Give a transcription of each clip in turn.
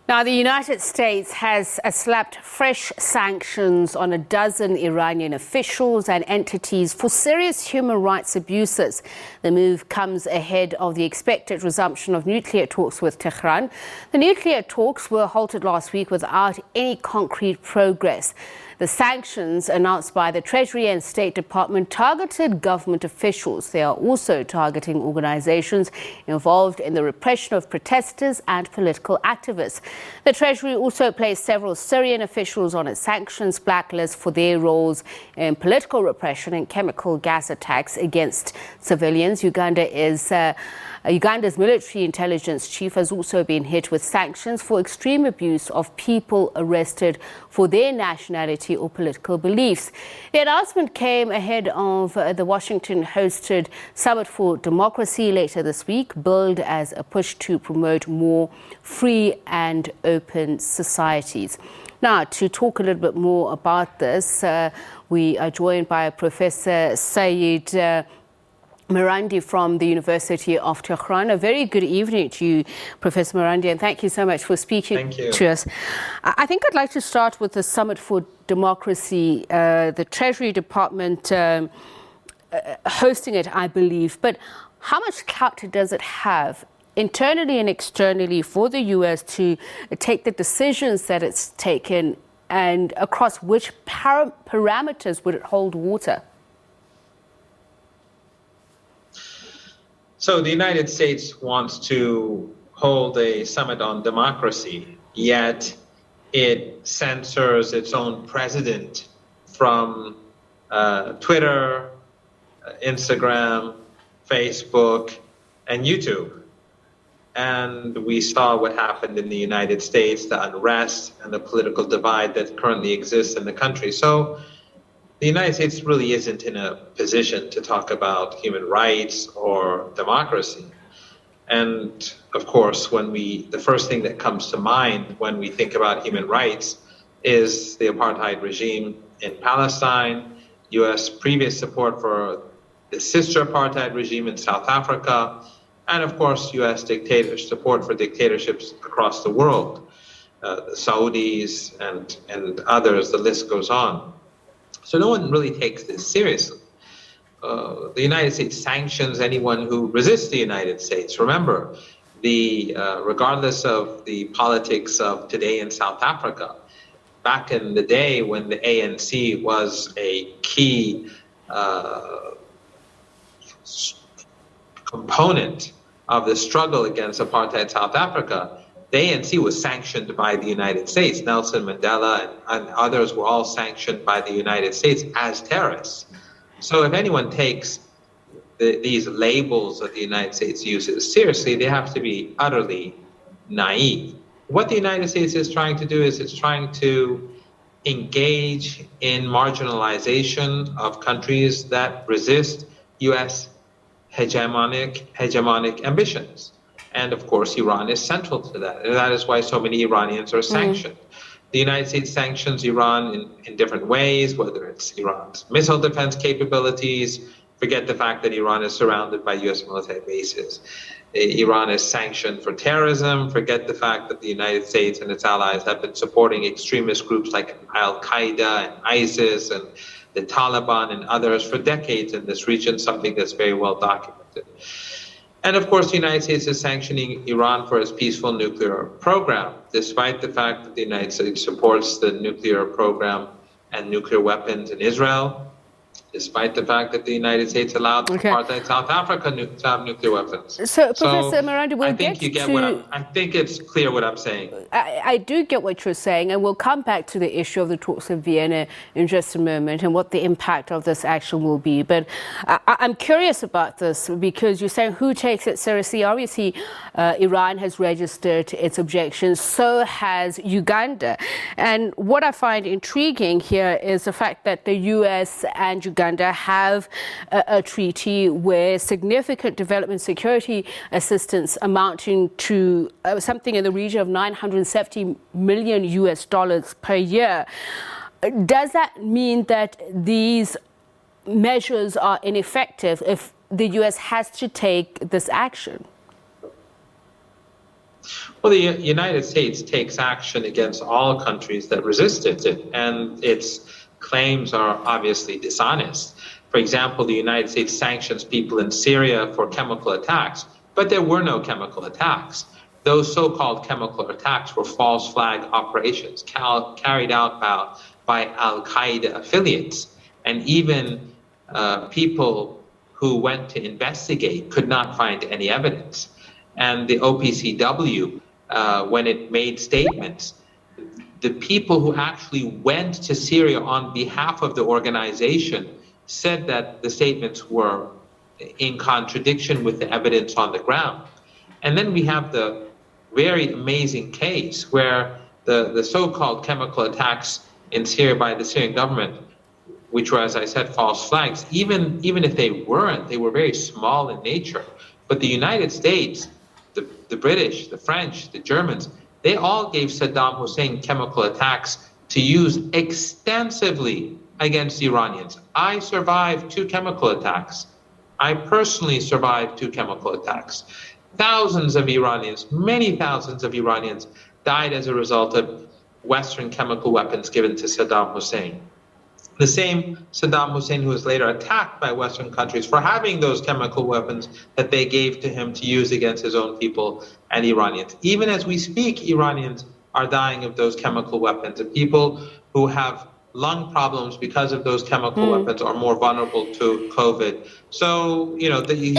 Now, the United States has slapped fresh sanctions on a dozen Iranian officials and entities for serious human rights abuses. The move comes ahead of the expected resumption of nuclear talks with Tehran. The nuclear talks were halted last week without any concrete progress. The sanctions announced by the Treasury and State Department targeted government officials. They are also targeting organizations involved in the repression of protesters and political activists. The Treasury also placed several Syrian officials on its sanctions blacklist for their roles in political repression and chemical gas attacks against civilians. Uganda's military intelligence chief has also been hit with sanctions for extreme abuse of people arrested for their nationality or political beliefs. The announcement came ahead of the Washington-hosted Summit for Democracy later this week, billed as a push to promote more free and open societies. Now, to talk a little bit more about this, we are joined by Professor Seyed Marandi from the University of Tehran. A very good evening to you, Professor Marandi, and thank you so much for speaking to us. I think I'd like to start with the Summit for Democracy, the Treasury Department hosting it, I believe. But how much clout does it have internally and externally for the U.S. to take the decisions that it's taken, and across which parameters would it hold water? So the United States wants to hold a summit on democracy, yet it censors its own president from Twitter, Instagram, Facebook, and YouTube. And we saw what happened in the United States, the unrest and the political divide that currently exists in the country. So the United States really isn't in a position to talk about human rights or democracy. And of course, the first thing that comes to mind when we think about human rights is the apartheid regime in Palestine, U.S. previous support for the sister apartheid regime in South Africa, and of course, U.S. support for dictatorships across the world, the Saudis and others, the list goes on. So no one really takes this seriously. The United States sanctions anyone who resists the United States. Remember, regardless of the politics of today in South Africa, back in the day when the ANC was a key component of the struggle against apartheid South Africa, the ANC was sanctioned by the United States. Nelson Mandela and others were all sanctioned by the United States as terrorists. So if anyone takes these labels that the United States uses seriously, they have to be utterly naive. What the United States is trying to do is it's trying to engage in marginalization of countries that resist U.S. hegemonic ambitions. And of course, Iran is central to that. And that is why so many Iranians are sanctioned. The United States sanctions Iran in different ways, whether it's Iran's missile defense capabilities. Forget the fact that Iran is surrounded by U.S. military bases. Iran is sanctioned for terrorism. Forget the fact that the United States and its allies have been supporting extremist groups like Al-Qaeda and ISIS and the Taliban and others for decades in this region, something that's very well documented. And of course, the United States is sanctioning Iran for its peaceful nuclear program, despite the fact that the United States supports the nuclear program and nuclear weapons in Israel, despite the fact that the United States allowed apartheid South Africa to have nuclear weapons. So Professor Marandi, I think it's clear what I'm saying. I do get what you're saying, and we'll come back to the issue of the talks in Vienna in just a moment and what the impact of this action will be. But I'm curious about this because you're saying who takes it seriously. Obviously, Iran has registered its objections, so has Uganda. And what I find intriguing here is the fact that the U.S. and Uganda have a treaty where significant development security assistance amounting to something in the region of $970 million US per year. Does that mean that these measures are ineffective if the US has to take this action? Well, the United States takes action against all countries that resist it, and its claims are obviously dishonest. For example, the United States sanctions people in Syria for chemical attacks, but there were no chemical attacks. Those so-called chemical attacks were false flag operations carried out by al-Qaeda affiliates, and even people who went to investigate could not find any evidence. And the OPCW, when it made statements, the people who actually went to Syria on behalf of the organization said that the statements were in contradiction with the evidence on the ground. And then we have the very amazing case where the so-called chemical attacks in Syria by the Syrian government, which were, as I said, false flags, even if they weren't, they were very small in nature. But the United States, the British, the French, the Germans, they all gave Saddam Hussein chemical attacks to use extensively against the Iranians. I survived 2 chemical attacks. I personally survived 2 chemical attacks. Thousands of Iranians, many thousands of Iranians died as a result of Western chemical weapons given to Saddam Hussein. The same Saddam Hussein who was later attacked by Western countries for having those chemical weapons that they gave to him to use against his own people and Iranians. Even as we speak, Iranians are dying of those chemical weapons. And people who have lung problems because of those chemical weapons are more vulnerable to COVID. So, you know, the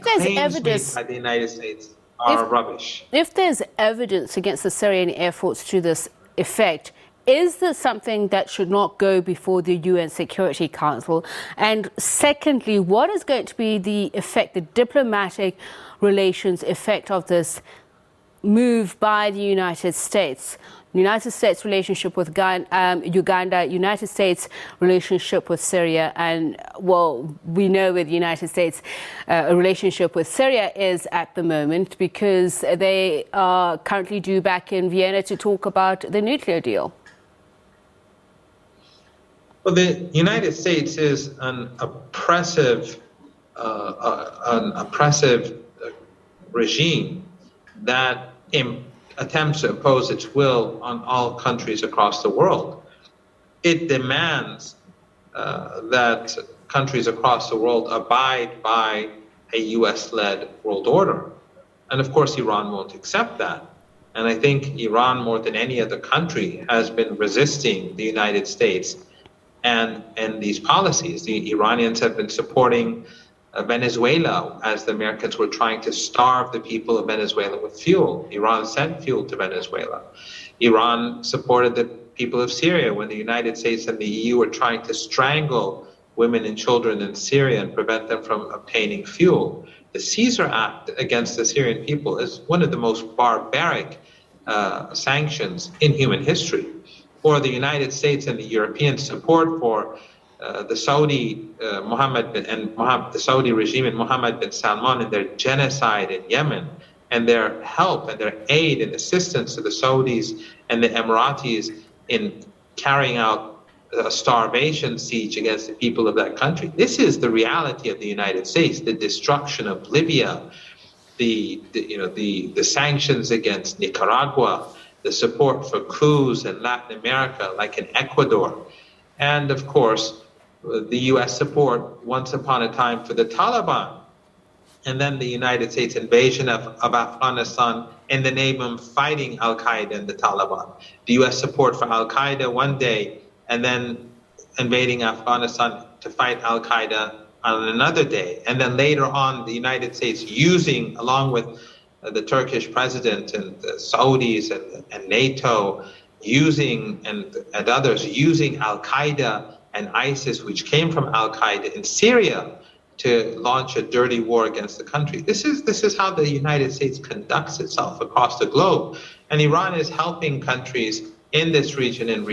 claims made by the United States are rubbish. If there's evidence against the Syrian Air Force to this effect, is this something that should not go before the UN Security Council? And secondly, what is going to be the effect, the diplomatic relations effect of this move by the United States? United States relationship with Uganda, United States relationship with Syria, and, well, we know where the United States relationship with Syria is at the moment, because they are currently due back in Vienna to talk about the nuclear deal. Well, the United States is an oppressive regime that attempts to impose its will on all countries across the world. It demands that countries across the world abide by a US-led world order. And of course, Iran won't accept that. And I think Iran, more than any other country, has been resisting the United States and these policies. The Iranians have been supporting Venezuela as the Americans were trying to starve the people of Venezuela with fuel. Iran sent fuel to Venezuela. Iran supported the people of Syria when the United States and the EU were trying to strangle women and children in Syria and prevent them from obtaining fuel. The Caesar Act against the Syrian people is one of the most barbaric sanctions in human history. Or the United States and the European support for the Saudi the Saudi regime and Mohammed bin Salman and their genocide in Yemen, and their help and their aid and assistance to the Saudis and the Emiratis in carrying out a starvation siege against the people of that country. This is the reality of the United States: the destruction of Libya, the sanctions against Nicaragua, the support for coups in Latin America, like in Ecuador, and of course, the U.S. support once upon a time for the Taliban, and then the United States invasion of Afghanistan in the name of fighting Al-Qaeda and the Taliban. The U.S. support for Al-Qaeda one day, and then invading Afghanistan to fight Al-Qaeda on another day. And then later on, the United States using, along with the Turkish president and the Saudis and NATO, using and others, using Al-Qaeda and ISIS, which came from Al-Qaeda in Syria, to launch a dirty war against the country. This is how the United States conducts itself across the globe. And Iran is helping countries in this region and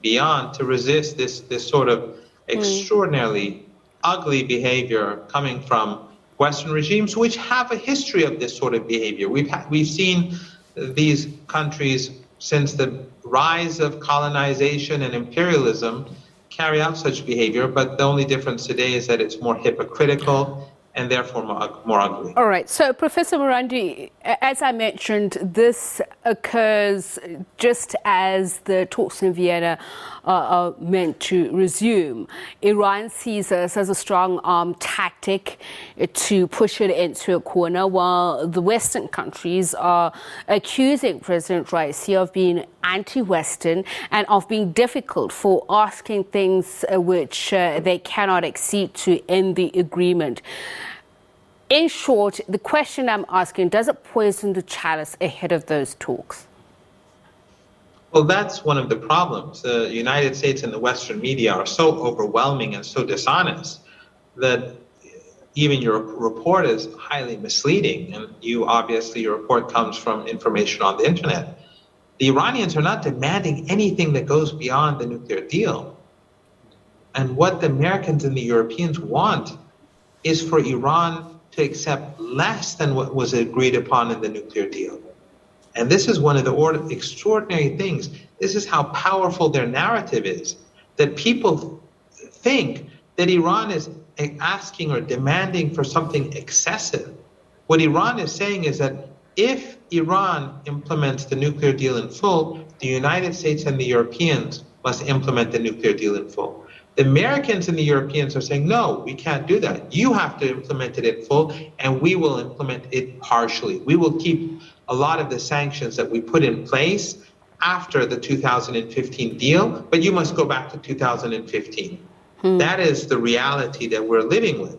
beyond to resist this sort of extraordinarily ugly behavior coming from Western regimes, which have a history of this sort of behavior. We've seen these countries since the rise of colonization and imperialism carry out such behavior, but the only difference today is that it's more hypocritical and therefore more ugly. All right. So, Professor Marandi, as I mentioned, this occurs just as the talks in Vienna are meant to resume. Iran sees this as a strong arm tactic to push it into a corner, while the Western countries are accusing President Raisi of being anti-Western and of being difficult for asking things which they cannot accede to in the agreement. In short, the question I'm asking, does it poison the chalice ahead of those talks? Well, that's one of the problems. The United States and the Western media are so overwhelming and so dishonest that even your report is highly misleading. And your report comes from information on the internet. The Iranians are not demanding anything that goes beyond the nuclear deal. And what the Americans and the Europeans want is for Iran to accept less than what was agreed upon in the nuclear deal. And this is one of the extraordinary things. This is how powerful their narrative is, that people think that Iran is asking or demanding for something excessive. What Iran is saying is that if Iran implements the nuclear deal in full, the United States and the Europeans must implement the nuclear deal in full. The Americans and the Europeans are saying, no, we can't do that. You have to implement it in full, and we will implement it partially. We will keep a lot of the sanctions that we put in place after the 2015 deal, but you must go back to 2015. That is the reality that we're living with.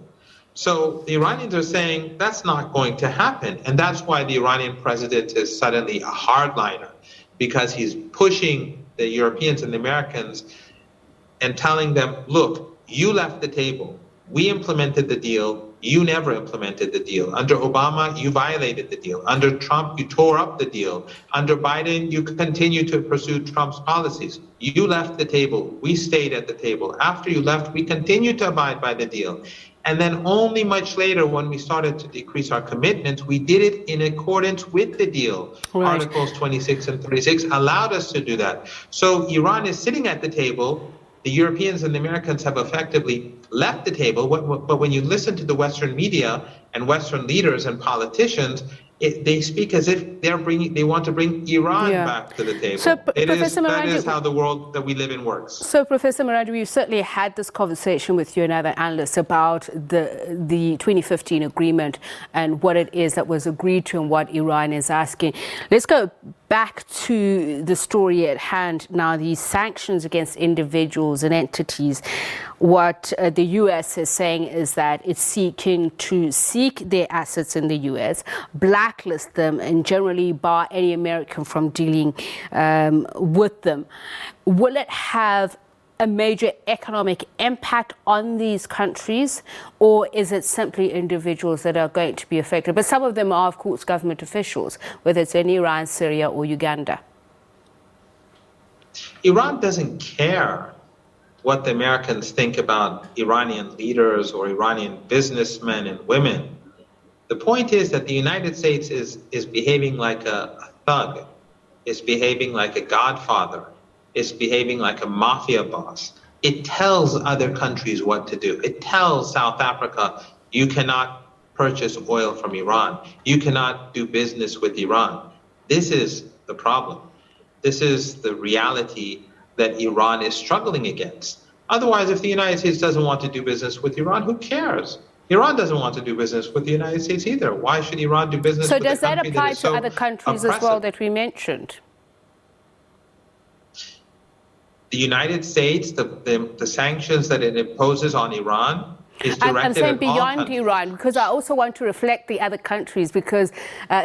So the Iranians are saying that's not going to happen. And that's why the Iranian president is suddenly a hardliner, because he's pushing the Europeans and the Americans and telling them, look, you left the table. We implemented the deal. You never implemented the deal. Under Obama, you violated the deal. Under Trump, you tore up the deal. Under Biden, you continue to pursue Trump's policies. You left the table. We stayed at the table. After you left, we continued to abide by the deal. And then only much later, when we started to decrease our commitments, we did it in accordance with the deal. Right. Articles 26 and 36 allowed us to do that. So Iran is sitting at the table. The Europeans and the Americans have effectively left the table, but when you listen to the Western media and Western leaders and politicians, they speak as if they want to bring Iran back to the table. So, that is how the world that we live in works. So, Professor Marandi, we've certainly had this conversation with you and other analysts about the 2015 agreement and what it is that was agreed to and what Iran is asking. Let's go back to the story at hand now, these sanctions against individuals and entities. What the U.S. is saying is that it's seeking to seek their assets in the U.S., blacklist them, and generally bar any American from dealing with them. Will it have a major economic impact on these countries, or is it simply individuals that are going to be affected? But some of them are, of course, government officials, whether it's in Iran, Syria, or Uganda. Iran doesn't care what the Americans think about Iranian leaders or Iranian businessmen and women. The point is that the United States is behaving like a thug, is behaving like a godfather, is behaving like a mafia boss. It tells other countries what to do. It tells South Africa, you cannot purchase oil from Iran. You cannot do business with Iran. This is the problem. This is the reality that Iran is struggling against. Otherwise, if the United States doesn't want to do business with Iran, who cares? Iran doesn't want to do business with the United States either. Why should Iran do business with a country that is so oppressive? So does that apply to other countries as well that we mentioned? The United States, the sanctions that it imposes on Iran is directed I'm saying at beyond all countries. Iran, because I also want to reflect the other countries, because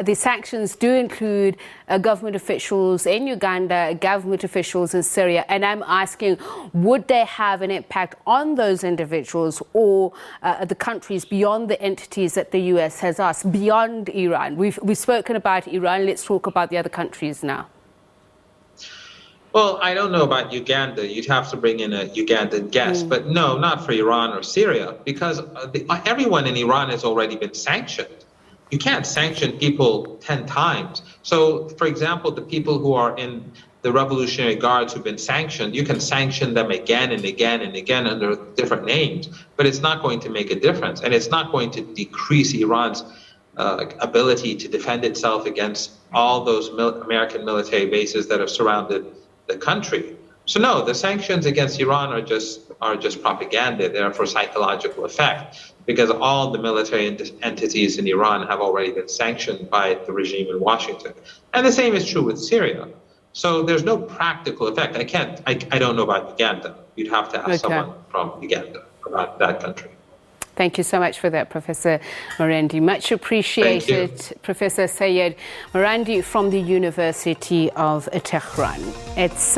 the sanctions do include government officials in Uganda, government officials in Syria, and I'm asking, would they have an impact on those individuals or the countries beyond the entities that the US has asked, beyond Iran? We've spoken about Iran, let's talk about the other countries now. Well, I don't know about Uganda. You'd have to bring in a Ugandan guest, but no, not for Iran or Syria, because everyone in Iran has already been sanctioned. You can't sanction people 10 times. So, for example, the people who are in the Revolutionary Guards who've been sanctioned, you can sanction them again and again and again under different names, but it's not going to make a difference. And it's not going to decrease Iran's ability to defend itself against all those American military bases that have surrounded the country. So no, the sanctions against Iran are just propaganda. They're for psychological effect, because all the military entities in Iran have already been sanctioned by the regime in Washington. And the same is true with Syria. So there's no practical effect. I don't know about Uganda. You'd have to ask someone from Uganda about that country. Thank you so much for that, Professor Marandi. Much appreciated. Professor Seyed Marandi from the University of Tehran. It's